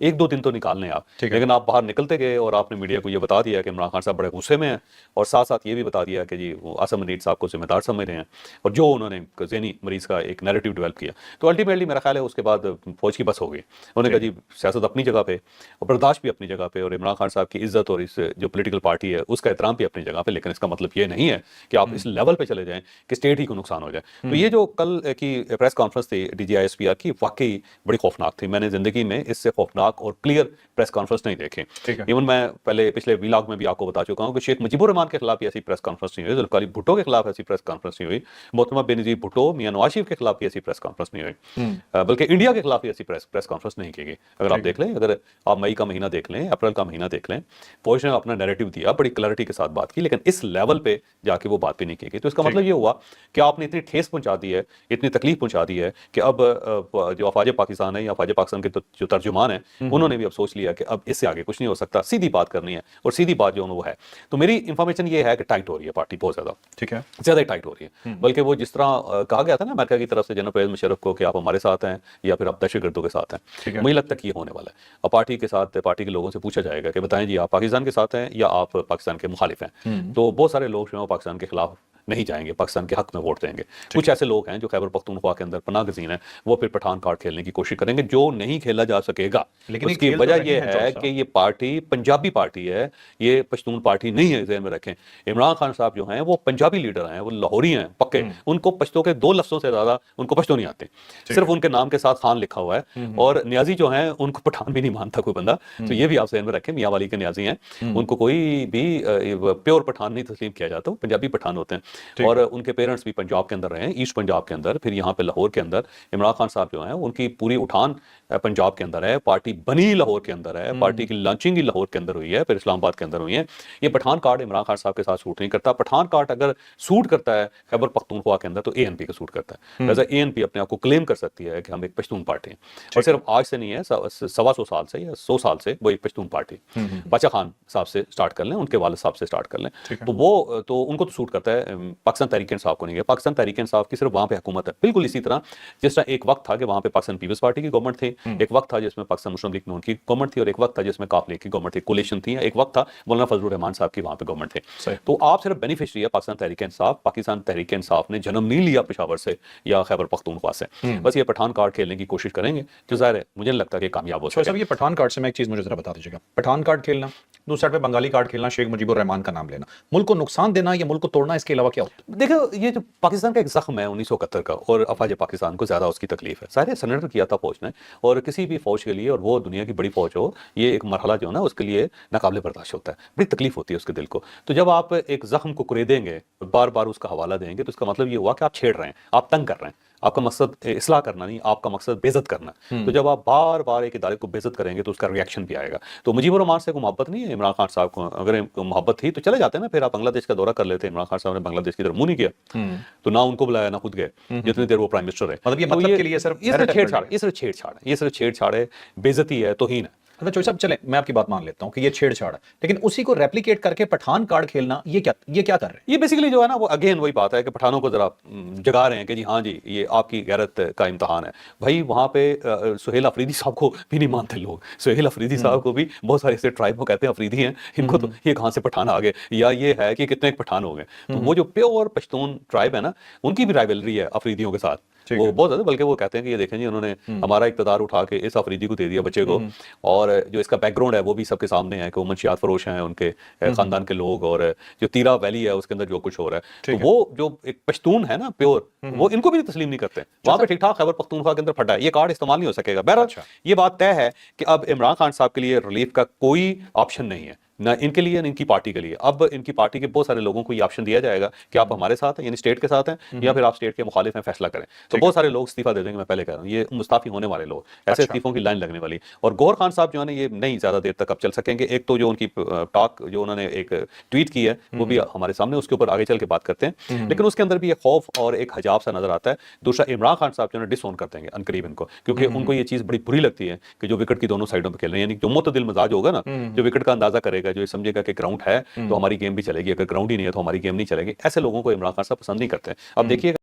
1-2 دن تو نکال لیں آپ. لیکن آپ باہر نکلتے گئے اور آپ نے میڈیا کو یہ بتا دیا کہ عمران خان صاحب بڑے غصے میں ہیں, اور ساتھ ساتھ یہ بھی بتا دیا کہ جی وہ آصم منیر صاحب کو ذمہ دار سمجھ رہے ہیں, اور جو انہوں نے ذہنی مریض کا ایک نیریٹو ڈیولپ کیا, تو الٹیمیٹلی میرا خیال ہے اس کے بعد فوج کی بس ہو گئی. انہوں نے کہا جی سیاست اپنی جگہ پہ اور برداشت بھی اپنی جگہ پہ, اور عمران خان صاحب کی عزت اور اس جو پولیٹیکل پارٹی ہے اس کا احترام بھی اپنی جگہ پہ, لیکن اس کا مطلب یہ نہیں ہے کہ آپ اس لیول پہ چلے جائیں کہ اسٹیٹ ہی کو نقصان ہو جائے. تو یہ جو کل کی پریس کانفرنس تھی D G I S P R کی, واقعی بڑی خوفناک تھی. میں نے زندگی میں اس سے خوفناک اور کلیئر پریس کانفرنس نہیں دیکھے. ایون میں پہلے پچھلے ویلاگ میں بھی آپ کو بتا چکا ہوں کہ شیخ مجیب الرحمان کے خلاف بھی ایسی پریس کانفرنس نہیں ہوئی, ذوالفقار بھٹو کے خلاف ایسی پریس کانفرنس نہیں ہوئی, محترمہ بینظیر بھٹو, میاں نواز شریف کے خلاف بھی ایسی پریس کانفرنس نہیں ہوئی, بلکہ انڈیا کے خلاف بھی ایسی پریس کانفرنس نہیں کی گئی. اگر آپ دیکھ لیں, اگر آپ مئی کا مہینہ دیکھ لیں, اپریل کا مہینہ دیکھ لیں, فوج نے اپنا نیریٹو دیا, بڑی کلیئرٹی کے ساتھ بات کی, لیکن اس لیول پہ جا کے وہ بات بھی نہیں کی گئی. تو اس کا مطلب یہ ہوا کہ آپ نے اتنی ٹھیس پہنچا دی ہے, اتنی تکلیف پہنچا دی ہے کہ اب جو افواج پاکستان ہے یا افواج پاکستان کے جو ترجمان ہیں انہوں نے بھی اب سوچ لیا کہ اب اس سے آگے کچھ نہیں ہو سکتا, سیدھی بات کرنی ہے, اور سیدھی بات جو وہ ہے. تو میری انفارمیشن یہ ہے کہ ٹائٹ ہو رہی ہے پارٹی بہت زیادہ, ٹھیک ہے, زیادہ ٹائٹ ہو رہی ہے. بلکہ وہ جس طرح کہا گیا تھا نا امریکہ کی طرف سے جنرل پرویز مشرف کو کہ آپ ہمارے ساتھ ہیں یا پھر آپ دہشت گردوں کے ساتھ ہیں, مجھے لگتا ہے کہ یہ ہونے والا ہے. اور پارٹی کے ساتھ, پارٹی کے لوگوں سے پوچھا جائے گا کہ بتائیں جی آپ پاکستان کے ساتھ ہیں یا آپ پاکستان کے مخالف ہیں. تو بہت سارے لوگ جو ہیں پاکستان کے خلاف نہیں جائیں گے, پاکستان کے حق میں ووٹ دیں گے. کچھ ایسے لوگ ہیں جو خیبر پختونخوا کے اندر پناہ گزین ہیں, وہ پھر پٹھان کارڈ کھیلنے کی کوشش کریں گے, جو نہیں کھیلا جا سکے گا. لیکن اس کی وجہ یہ ہے کہ یہ پارٹی پنجابی پارٹی ہے, یہ پشتون پارٹی نہیں ہے. ذہن میں رکھیں, عمران خان صاحب جو ہیں وہ پنجابی لیڈر ہیں, وہ لاہوری ہیں پکے, ان کو پشتوں کے 2 لفظوں سے زیادہ ان کو پشتو نہیں آتے, صرف ان کے نام کے ساتھ خان لکھا ہوا ہے. اور نیازی جو ہیں ان کو پٹھان بھی نہیں مانتا کوئی بندہ, تو یہ بھی آپ ذہن میں رکھیں. میاں والی کے نیازی ہیں, ان کو کوئی بھی پیور پٹھان نہیں تسلیم کیا جاتا, وہ پنجابی پٹھان ہوتے ہیں. اور ان کے پیرنٹس بھی پنجاب کے اندر رہے ہیں, ایسٹ پنجاب کے اندر, پھر یہاں پہ لاہور کے اندر. عمران خان صاحب جو ہیں ان کی پوری اٹھان پنجاب کے اندر ہے, پارٹی بنی لاہور کے اندر ہے, پارٹی کی لانچنگ ہی لاہور کے اندر ہوئی ہے, پھر اسلام آباد کے اندر ہوئی ہے. یہ پٹھان کارڈ عمران خان صاحب کے ساتھ سوٹ نہیں کرتا. پٹھان کارڈ اگر سوٹ کرتا ہے خیبر پختونخوا کے اندر تو اے این پی کا سوٹ کرتا ہے. لہٰذا اے این پی اپنے آپ کو کلیم کر سکتی ہے کہ ہم ایک پشتون پارٹی ہیں, اور صرف آج سے نہیں ہے, 125 سال سے یا 100 سال سے وہ ایک پشتون پارٹی. باچا خان صاحب سے سٹارٹ کر لیں, ان کے والد صاحب سے سٹارٹ کر لیں, تو وہ تو ان کو تو سوٹ کرتا ہے. پاکستان تحریک انصاف کو نہیں ہے. پاکستان تحریک انصاف کی صرف وہاں پہ حکومت ہے, بالکل اسی طرح جس طرح ایک وقت تھا کہ وہاں پہ پاکستان پیپلز پارٹی کی گورنمنٹ تھی, ایک وقت تھا جس میں پاکستان مسلم لیگ نون کی گورنمنٹ تھی, اور ایک وقت تھا جس میں کاف لیگ کی گورنمنٹ تھی, کولیشن تھی, ایک وقت تھا مولانا فضل الرحمان صاحب کی وہاں پہ گورنمنٹ تھی. تو آپ صرف بینیفیشری ہے پاکستان تحریک انصاف. پاکستان تحریک انصاف نے جنم نہیں لیا پشاور سے یا خیبر پختونخوا سے, بس یہ پٹھان کارڈ کھیلنے کی کوشش کریں گے جو ظاہر ہے مجھے نہیں لگتا کہ کامیاب ہو سکے. یہ پٹھان کارڈ سے میں ایک چیز مجھے ذرا بتا دیجیے گا, پٹھان کارڈ کھیلنا, دوسرے پہ بنگالی کارڈ کھیلنا, شیخ مجیب الرحمان کا نام لینا, ملک کو نقصان دینا یا ملک کو توڑنا, اس کے علاوہ کیا ہوتا ہے؟ دیکھو یہ جو پاکستان کا ایک زخم ہے 1971 کا, اور افواج پاکستان کو زیادہ اس کی تکلیف ہے. سارے سرنڈر کیا تھا فوج نے, اور کسی بھی فوج کے لیے, اور وہ دنیا کی بڑی فوج ہو, یہ ایک مرحلہ جو ہے نا اس کے لیے ناقابل برداشت ہوتا ہے, بڑی تکلیف ہوتی ہے اس کے دل کو. تو جب آپ ایک زخم کو کریدیں گے, بار بار اس کا حوالہ دیں گے, تو اس کا مطلب یہ ہوا کہ آپ چھیڑ رہے ہیں, آپ تنگ کر رہے ہیں. آپ کا مقصد اصلاح کرنا نہیں, آپ کا مقصد بے عزت کرنا. تو جب آپ بار بار ایک ادارے کو بے عزت کریں گے تو اس کا ریئیکشن بھی آئے گا. تو مجیب الرحمان سے کوئی محبت نہیں ہے عمران خان صاحب کو, اگر محبت تھی تو چلے جاتے نا, پھر آپ بنگلہ دیش کا دورہ کر لیتے. عمران خان صاحب نے بنگلہ دیش کی طرف منہ نہیں کیا, تو نہ ان کو بلایا نہ خود گئے جتنی دیر وہ پرائم منسٹر ہے. مطلب یہ مطلب کے لیے صرف یہ صرف چھیڑ چھاڑ ہے, بے عزتی ہے, توہین ہے. اچھا چوہی صاحب چلیں میں آپ کی بات مان لیتا ہوں کہ یہ چھیڑ چھاڑ ہے, لیکن اسی کو ریپلیکیٹ کر کے پٹھان کارڈ کھیلنا, یہ کیا کر رہے ہیں؟ یہ بیسیکلی جو ہے نا وہ اگین وہی بات ہے کہ پٹھانوں کو ذرا جگا رہے ہیں کہ جی ہاں جی یہ آپ کی غیرت کا امتحان ہے. بھائی وہاں پہ سہیل افریدی صاحب کو بھی نہیں مانتے لوگ. سہیل افریدی صاحب کو بھی بہت سارے ایسے ٹرائب وہ کہتے ہیں افریدی ہیں, ان کو تو یہ کہاں سے پٹھان آ گئے, یا یہ ہے کہ کتنے پٹھان ہو گئے. تو وہ جو پیور پشتون ٹرائب ہے نا, ان کی بھی رائیولری ہے افریدیوں کے ساتھ, وہ بہت زیادہ. بلکہ وہ کہتے ہیں کہ یہ دیکھیں جی انہوں نے ہمارا اقتدار اٹھا کے اس افریدی کو دے دیا بچے کو, اور جو اس کا بیک گراؤنڈ ہے وہ بھی سب کے سامنے ہے کہ وہ منشیات فروش ہیں, ان کے خاندان کے لوگ, اور جو تیرا ویلی ہے اس کے اندر جو کچھ ہو رہا ہے. تو وہ جو ایک پشتون ہے نا پیور, وہ ان کو بھی تسلیم نہیں کرتے. وہاں پہ ٹھیک ٹھاک خیبر پختونخوا کے اندر پھٹا ہے, یہ کارڈ استعمال نہیں ہو سکے گا. بہرحال یہ بات طے ہے کہ اب عمران خان صاحب کے لیے ریلیف کا کوئی آپشن نہیں ہے, نہ ان کے لیے نہ ان کی پارٹی کے لیے. اب ان کی پارٹی کے بہت سارے لوگوں کو یہ آپشن دیا جائے گا کہ آپ ہمارے ساتھ ہیں, یعنی اسٹیٹ کے ساتھ ہیں, یا پھر آپ اسٹیٹ کے مخالف ہیں, فیصلہ کریں. تو بہت سارے لوگ استعفیٰ دے دیں گے, میں پہلے کہہ رہا ہوں یہ مستعفی ہونے والے لوگ, ایسے استعفوں کی لائن لگنے والی. اور گور خان صاحب جو ہے نا یہ نہیں زیادہ دیر تک اب چل سکیں گے. ایک تو جو ان کی ٹاک جو انہوں نے ایک ٹویٹ کی ہے وہ بھی ہمارے سامنے, اس کے اوپر آگے چل کے بات کرتے ہیں, لیکن اس کے اندر بھی ایک خوف اور ایک حجاب سا نظر آتا ہے. دوسرا عمران خان صاحب جو ہے ڈس اون کر دیں گے عنقریب ان کو, کیونکہ ان کو یہ چیز بڑی بری لگتی ہے کہ جو وکٹ کی دونوں سائڈوں پہ کھیل رہے ہیں, یعنی جو معتدل مزاج ہوگا نا, جو وکٹ کا اندازہ کرے گا, جو یہ سمجھے گا کہ گراؤنڈ ہے تو ہماری گیم بھی چلے گی, اگر گراؤنڈ ہی نہیں ہے تو ہماری گیم نہیں چلے گی, ایسے لوگوں کو عمران خان صاحب پسند نہیں کرتے ہیں. اب دیکھیے